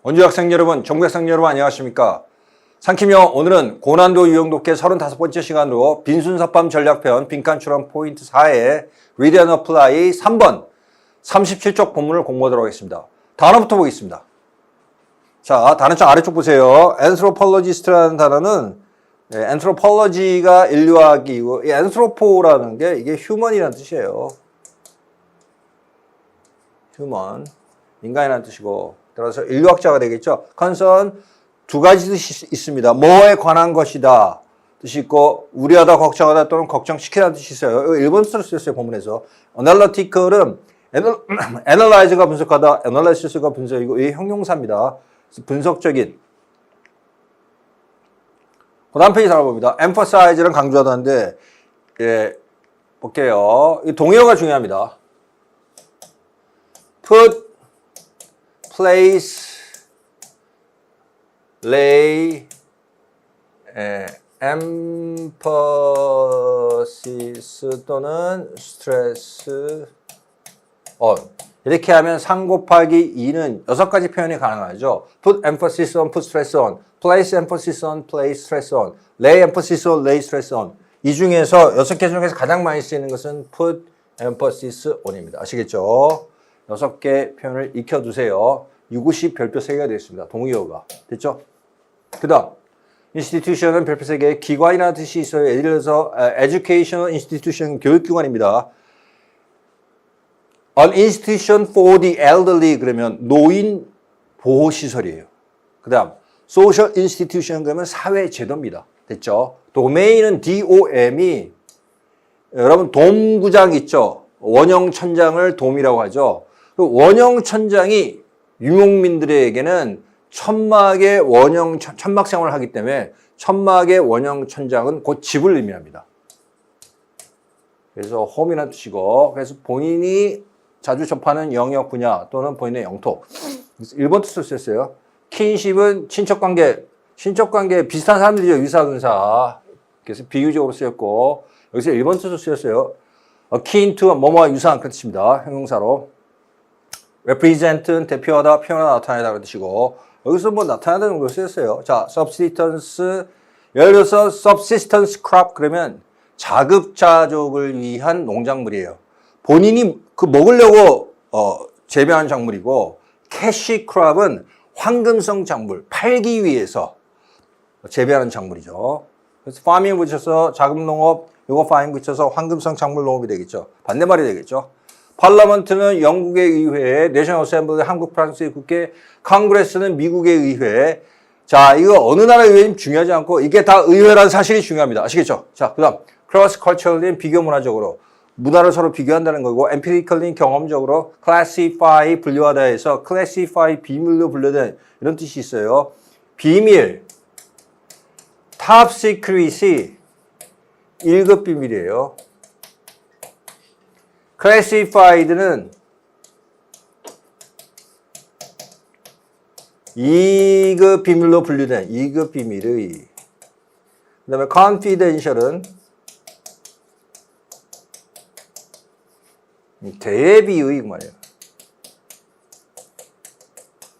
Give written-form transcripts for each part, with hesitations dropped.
원주 학생 여러분, 전국 학생 여러분 안녕하십니까? 상키명 오늘은 고난도 유형 독해 35번째 시간으로 빈순서법 전략편 빈칸 출원 포인트 4에 Read and Apply 3번 37쪽 본문을 공부하도록 하겠습니다. 단어부터 보겠습니다. 자, 단어장 아래쪽 보세요. Anthropologist라는 단어는 anthropology가 인류학이고 이 anthropo라는 게 이게 human이라는 뜻이에요. human, 인간이라는 뜻이고 따라서 인류학자가 되겠죠. concern 두 가지 뜻이 있습니다. 뭐에 관한 것이다 뜻이 있고 우려하다, 걱정하다 또는 걱정시키다는 뜻이 있어요. 일본 뜻으로 쓰였어요. 본문에서. analytical은 analyze가 분석하다, analysis가 분석이고 이 형용사입니다. 분석적인. 그 다음 페이지 살펴봅니다. emphasize는 강조하다는데 예, 볼게요. 이 동의어가 중요합니다. put, place, lay, emphasis 또는 stress on. 이렇게 하면 3 곱하기 2는 6가지 표현이 가능하죠. put emphasis on, put stress on. place emphasis on, place stress on. lay emphasis on, lay stress on. 이 중에서 6개 중에서 가장 많이 쓰이는 것은 put emphasis on입니다. 아시겠죠? 6개 표현을 익혀두세요. 이것이 별표 3개가 되겠습니다. 동의어가. 됐죠? 그 다음 institution은 별표 3개, 기관이라는 뜻이 있어요. 예를 들어서 educational institution, 교육기관입니다. An institution for the elderly 그러면 노인 보호시설이에요. 그 다음 social institution 그러면 사회제도입니다. 됐죠? 도메인은 DOM이 여러분 돔구장 있죠? 원형천장을 돔이라고 하죠. 그 원형천장이 유목민들에게는 천막의 천막 생활을 하기 때문에 천막의 원형천장은 곧 집을 의미합니다. 그래서 홈이라는 뜻이고 그래서 본인이 자주 접하는 영역 분야 또는 본인의 영토. 일본 뜻으로 쓰였어요. 킨십은 친척관계 비슷한 사람들이죠. 유사근사. 그래서 비유적으로 쓰였고 여기서 일본 뜻으로 쓰였어요. kin to 뭐뭐와 유사한 그런 뜻입니다. 형용사로. represent는 대표하다, 표현하다, 나타내다 그런 뜻이고 여기서 뭐 나타내다 정도 쓰였어요. 자, subsistence 예를 들어서 subsistence crop 그러면 자급자족을 위한 농작물이에요. 본인이 그 먹으려고 재배한 작물이고 캐시 크롭은 황금성 작물, 팔기 위해서 재배하는 작물이죠. 그래서 파밍 붙여서 자급농업, 요거 파밍 붙여서 황금성 작물 농업이 되겠죠. 반대말이 되겠죠. 팔러먼트는 영국의 의회, 내셔널 어셈블리 한국 프랑스의 국회, 컨그레스는 미국의 의회. 자, 이거 어느 나라 의회는 중요하지 않고 이게 다 의회라는 사실이 중요합니다. 아시겠죠? 자, 그다음 크로스 컬처럴린 비교 문화적으로 문화를 서로 비교한다는 거고 empirical린 경험적으로 classify 분류하다 해서 classify 비밀로 분류된 이런 뜻이 있어요. 비밀 top secret이 1급 비밀이에요. classified는 2급 비밀로 분류된 2급 비밀의 그 다음에 confidential은 대외비의 말이에요.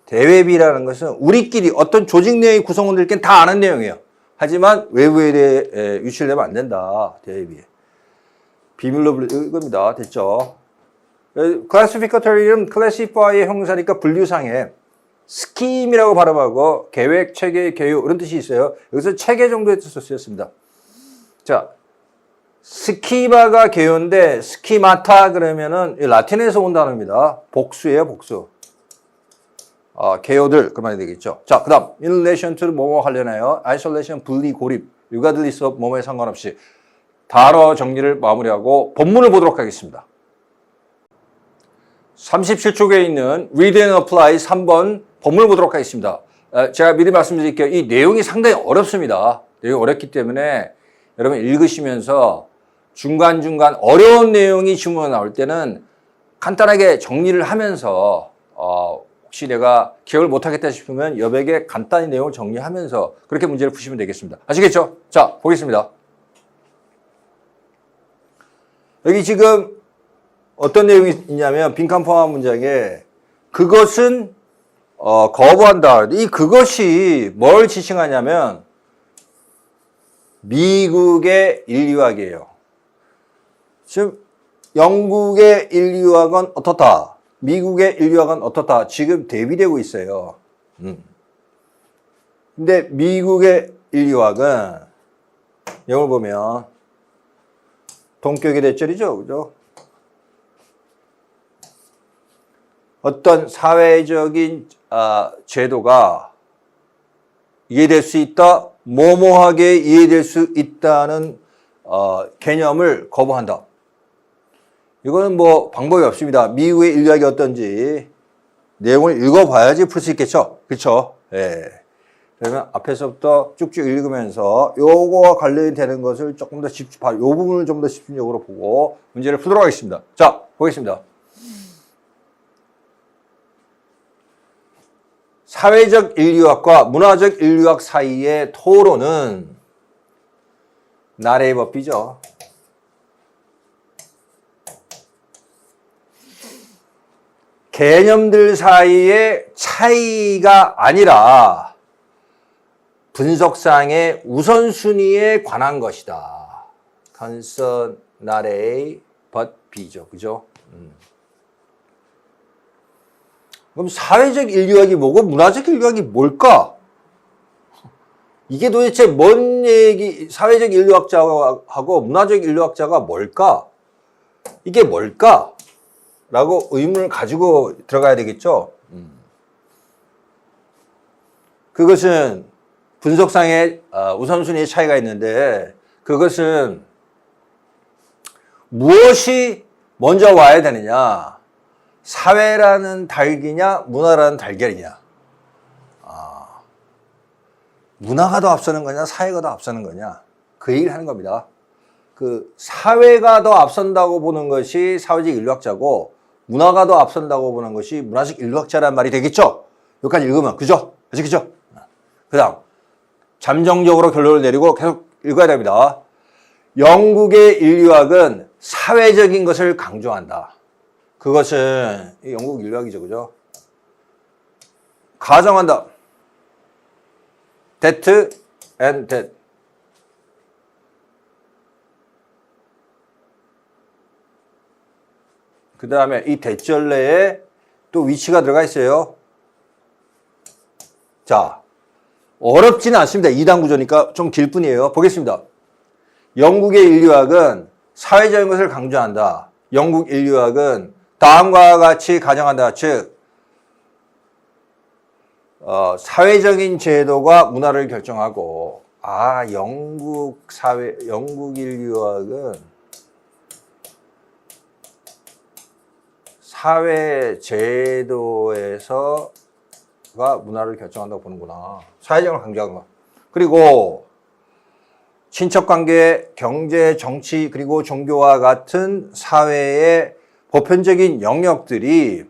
대외비라는 것은 우리끼리 어떤 조직 내의 구성원들끼리 다 아는 내용이에요. 하지만 외부에 대해 유출되면 안 된다. 대외비. 비밀로 분류 이겁니다. 됐죠? classificatory는 classify의 형용사니까 분류상에 scheme이라고 발음하고 계획, 체계, 계유 이런 뜻이 있어요. 여기서 체계 정도의 뜻으로 쓰였습니다. 자, 스키마가 개요인데 스키마타 그러면은 라틴에서 온 단어입니다. 복수예요, 복수. 개요들 그 말이 되겠죠. 자, 그다음 in relation to 뭐뭐 관련하여 isolation 분리 고립 육아들리 수업 뭐뭐에 상관없이 단어 정리를 마무리하고 본문을 보도록 하겠습니다. 37쪽에 있는 Read and Apply 3번 본문을 보도록 하겠습니다. 제가 미리 말씀드릴게요. 이 내용이 상당히 어렵습니다. 내용이 어렵기 때문에 여러분 읽으시면서 중간중간 어려운 내용이 질문에 나올 때는 간단하게 정리를 하면서 혹시 내가 기억을 못하겠다 싶으면 여백에 간단히 내용을 정리하면서 그렇게 문제를 푸시면 되겠습니다. 아시겠죠? 자, 보겠습니다. 여기 지금 어떤 내용이 있냐면 빈칸 포함 문장에 그것은 거부한다. 그것이 뭘 지칭하냐면 미국의 인류학이에요. 지금 영국의 인류학은 어떻다. 미국의 인류학은 어떻다. 지금 대비되고 있어요. 근데 미국의 인류학은 이걸 보면 동격의 대절이죠. 그죠? 어떤 사회적인 제도가 이해될 수 있다. 모호하게 이해될 수 있다는 개념을 거부한다. 이거는 뭐 방법이 없습니다. 미국의 인류학이 어떤지 내용을 읽어봐야지 풀 수 있겠죠. 그렇죠? 예. 그러면 앞에서부터 쭉쭉 읽으면서 요거와 관련이 되는 것을 조금 더 요 부분을 좀 더 집중적으로 보고 문제를 풀도록 하겠습니다. 자, 보겠습니다. 사회적 인류학과 문화적 인류학 사이의 토론은 나래의 법비죠. 개념들 사이의 차이가 아니라 분석상의 우선순위에 관한 것이다. concern not A but B죠. 그죠? 그럼 사회적 인류학이 뭐고 문화적 인류학이 뭘까? 이게 도대체 뭔 얘기, 사회적 인류학자하고 문화적 인류학자가 뭘까? 이게 뭘까? 라고 의문을 가지고 들어가야 되겠죠? 그것은 분석상의 우선순위의 차이가 있는데 그것은 무엇이 먼저 와야 되느냐? 사회라는 닭이냐 문화라는 달걀이냐. 문화가 더 앞서는 거냐 사회가 더 앞서는 거냐 그 얘기를 하는 겁니다. 그 사회가 더 앞선다고 보는 것이 사회적 인류학자고 문화가 더 앞선다고 보는 것이 문화적 인류학자란 말이 되겠죠. 여기까지 읽으면 그죠? 그죠? 그 다음 잠정적으로 결론을 내리고 계속 읽어야 됩니다. 영국의 인류학은 사회적인 것을 강조한다. 그것은 영국 인류학이죠. 그죠? 가정한다. that and that. 그 다음에 이 대절내에 또 위치가 들어가 있어요. 자, 어렵지는 않습니다. 2단 구조니까 좀 길 뿐이에요. 보겠습니다. 영국의 인류학은 사회적인 것을 강조한다. 영국 인류학은 다음과 같이 가정한다. 즉, 사회적인 제도가 문화를 결정하고, 영국 인류학은 사회 제도에서가 문화를 결정한다고 보는구나. 사회적인 걸 강조하는 거. 그리고 친척관계, 경제, 정치, 그리고 종교와 같은 사회의 보편적인 영역들이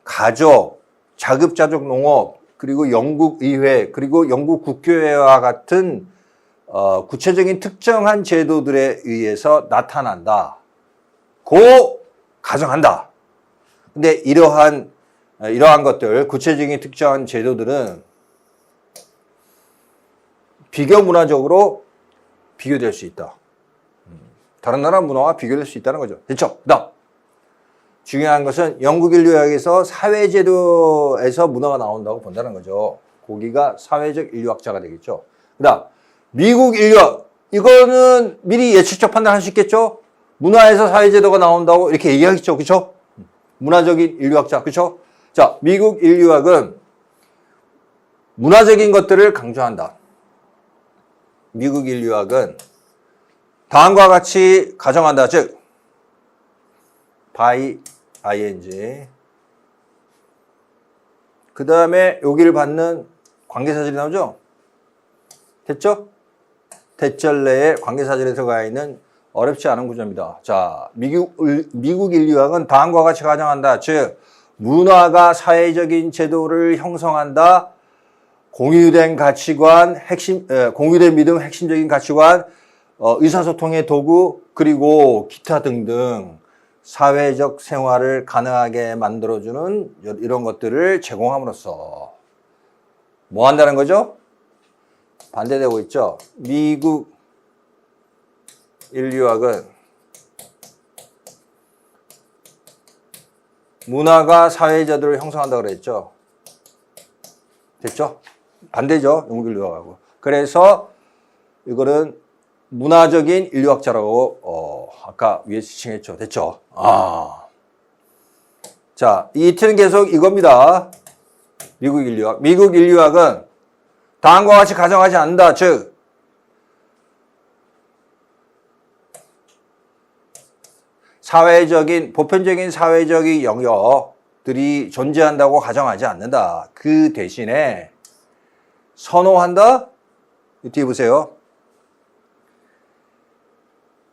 가족, 자급자족 농업, 그리고 영국 의회, 그리고 영국 국교회와 같은 구체적인 특정한 제도들에 의해서 나타난다. 고 가정한다. 근데 이러한 것들, 구체적인 특정한 제도들은 비교 문화적으로 비교될 수 있다. 다른 나라 문화와 비교될 수 있다는 거죠. 됐죠? 그다음 중요한 것은 영국 인류학에서 사회제도에서 문화가 나온다고 본다는 거죠. 거기가 사회적 인류학자가 되겠죠. 그다음 미국 인류학, 이거는 미리 예측적 판단할 수 있겠죠? 문화에서 사회제도가 나온다고 이렇게 얘기하겠죠. 그렇죠? 문화적인 인류학자. 그렇죠? 자, 미국 인류학은 문화적인 것들을 강조한다. 미국 인류학은 다음과 같이 가정한다. 즉, by ing. 그 다음에 여기를 받는 관계사절이 나오죠? 됐죠? 대절 내에 관계사절에 들어가 있는 어렵지 않은 구조입니다. 자, 미국 인류학은 다음과 같이 가정한다. 즉, 문화가 사회적인 제도를 형성한다. 공유된 가치관, 공유된 믿음, 핵심적인 가치관, 의사소통의 도구, 그리고 기타 등등 사회적 생활을 가능하게 만들어주는 이런 것들을 제공함으로써 뭐 한다는 거죠? 반대되고 있죠. 미국 인류학은 문화가 사회제도를 형성한다고 그랬죠. 됐죠? 반대죠. 영국 인류학하고. 그래서 이거는 문화적인 인류학자라고 아까 위에 지칭했죠. 됐죠? 자, 이 틀은 계속 이겁니다. 미국 인류학. 미국 인류학은 다음과 같이 가정하지 않는다. 즉, 보편적인 사회적인 영역들이 존재한다고 가정하지 않는다. 그 대신에 선호한다? 뒤에 보세요.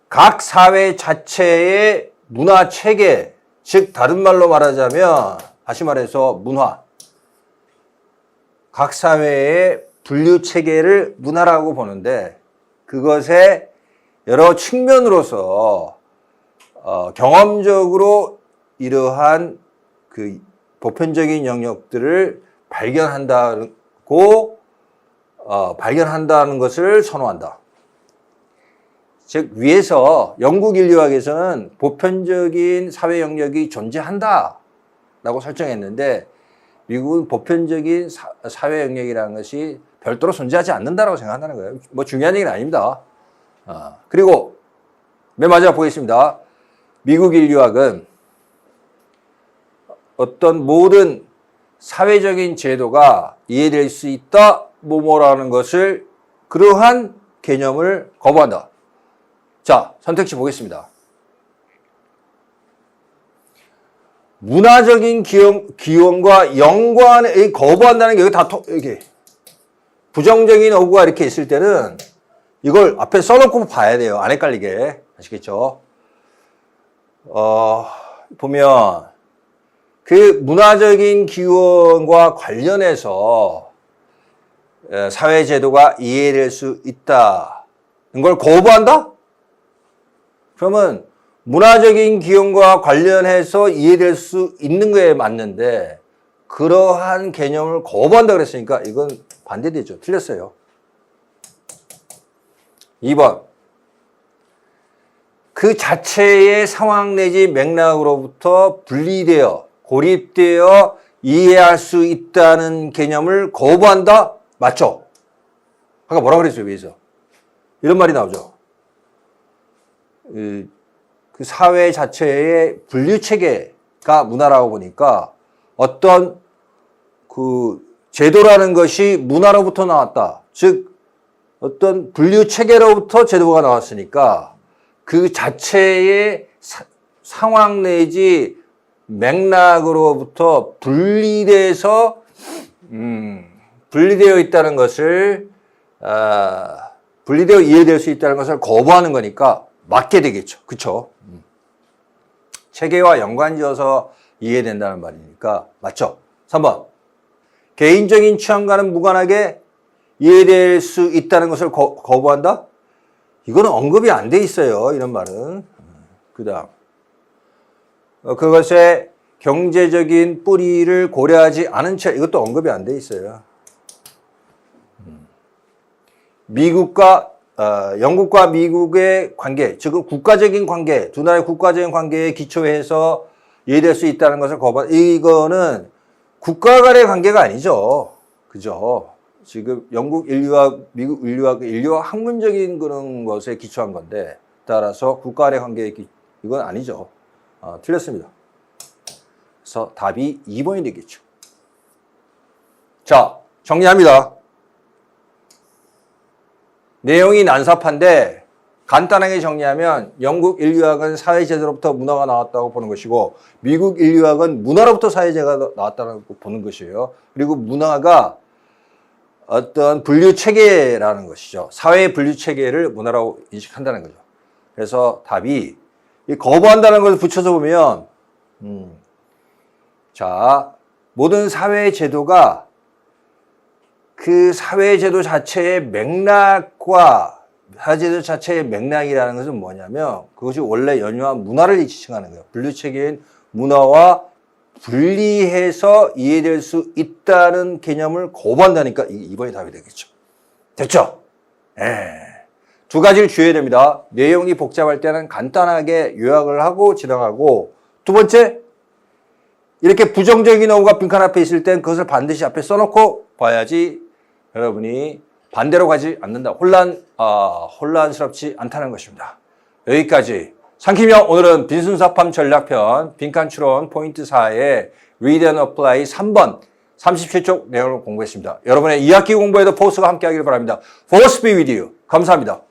각 사회 자체의 문화 체계, 즉 다른 말로 말하자면 다시 말해서 문화. 각 사회의 분류 체계를 문화라고 보는데 그것의 여러 측면으로서 경험적으로 이러한 그 보편적인 영역들을 발견한다는 것을 선호한다. 즉 위에서 영국 인류학에서는 보편적인 사회 영역이 존재한다라고 설정했는데 미국은 보편적인 사회 영역이라는 것이 별도로 존재하지 않는다라고 생각한다는 거예요. 뭐 중요한 얘기는 아닙니다. 그리고 맨 마지막 보겠습니다. 미국 인류학은 어떤 모든 사회적인 제도가 이해될 수 있다, 뭐뭐라는 것을 그러한 개념을 거부한다. 자, 선택지 보겠습니다. 문화적인 기원과 연관을 거부한다는 게 여기 다 이렇게 부정적인 어구가 이렇게 있을 때는 이걸 앞에 써놓고 봐야 돼요. 안 헷갈리게. 아시겠죠? 보면 그 문화적인 기원과 관련해서 사회제도가 이해될 수 있다는 걸 거부한다? 그러면 문화적인 기원과 관련해서 이해될 수 있는 거에 맞는데 그러한 개념을 거부한다 그랬으니까 이건 반대되죠. 틀렸어요. 2번. 그 자체의 상황 내지 맥락으로부터 분리되어 고립되어 이해할 수 있다는 개념을 거부한다? 맞죠? 아까 뭐라 그랬어요, 위에서? 이런 말이 나오죠. 그 사회 자체의 분류 체계가 문화라고 보니까 어떤 그 제도라는 것이 문화로부터 나왔다. 즉 어떤 분류 체계로부터 제도가 나왔으니까 그 자체의 상황 내지 맥락으로부터 분리되어 있다는 것을 분리되어 이해될 수 있다는 것을 거부하는 거니까 맞게 되겠죠. 그렇죠? 체계와 연관지어서 이해된다는 말이니까 맞죠? 3번. 개인적인 취향과는 무관하게 이해될 수 있다는 것을 거부한다? 이거는 언급이 안 돼 있어요. 이런 말은. 그 다음. 그것의 경제적인 뿌리를 고려하지 않은 채 이것도 언급이 안 돼 있어요. 영국과 미국의 관계, 즉 국가적인 관계, 두 나라의 국가적인 관계에 기초해서 이해될 수 있다는 것을 이거는 국가 간의 관계가 아니죠. 그죠? 지금 영국 인류학, 미국 인류학 학문적인 그런 것에 기초한 건데 따라서 국가 간의 관계에 이건 아니죠. 틀렸습니다. 그래서 답이 2번이 되겠죠. 자, 정리합니다. 내용이 난삽한데 간단하게 정리하면 영국 인류학은 사회제도로부터 문화가 나왔다고 보는 것이고 미국 인류학은 문화로부터 사회제가 나왔다고 보는 것이에요. 그리고 문화가 어떤 분류체계라는 것이죠. 사회의 분류체계를 문화라고 인식한다는 거죠. 그래서 답이 이 거부한다는 것을 붙여서 보면 자, 모든 사회제도가 그 사회제도 자체의 맥락과 사제도 자체의 맥락이라는 것은 뭐냐면 그것이 원래 연유한 문화를 지칭하는 거예요. 분류체계인 문화와 분리해서 이해될 수 있다는 개념을 거부한다니까 이번에 답이 되겠죠. 됐죠? 두 가지를 주의해야 됩니다. 내용이 복잡할 때는 간단하게 요약을 하고 지나가고, 두 번째, 이렇게 부정적인 어구가 빈칸 앞에 있을 땐 그것을 반드시 앞에 써놓고 봐야지 여러분이 반대로 가지 않는다. 혼란스럽지 않다는 것입니다. 여기까지. 상키명 오늘은 빈순사팜 전략편 빈칸 추론 포인트 4의 Read and Apply 3번 37쪽 내용을 공부했습니다. 여러분의 2학기 공부에도 포스가 함께 하길 바랍니다. Force be with you. 감사합니다.